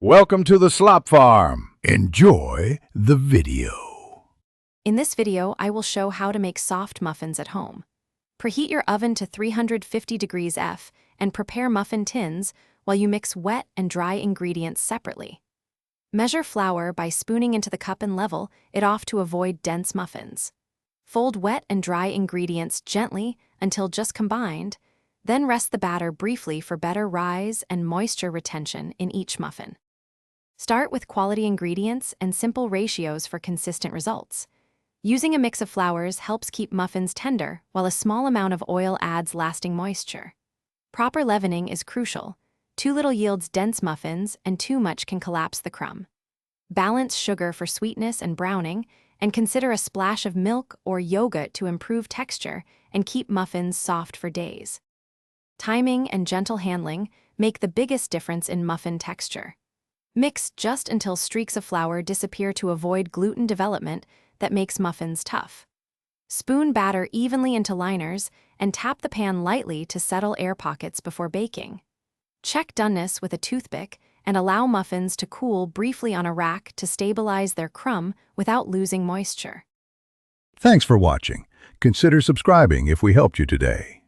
Welcome to the Slop Farm. Enjoy the video. In this video, I will show how to make soft muffins at home. Preheat your oven to 350 degrees F and prepare muffin tins while you mix wet and dry ingredients separately. Measure flour by spooning into the cup and level it off to avoid dense muffins. Fold wet and dry ingredients gently until just combined, then rest the batter briefly for better rise and moisture retention in each muffin. Start with quality ingredients and simple ratios for consistent results. Using a mix of flours helps keep muffins tender, while a small amount of oil adds lasting moisture. Proper leavening is crucial. Too little yields dense muffins, and too much can collapse the crumb. Balance sugar for sweetness and browning, and consider a splash of milk or yogurt to improve texture and keep muffins soft for days. Timing and gentle handling make the biggest difference in muffin texture. Mix just until streaks of flour disappear to avoid gluten development that makes muffins tough. Spoon batter evenly into liners and tap the pan lightly to settle air pockets before baking. Check doneness with a toothpick and allow muffins to cool briefly on a rack to stabilize their crumb without losing moisture. Thanks for watching. Consider subscribing if we helped you today.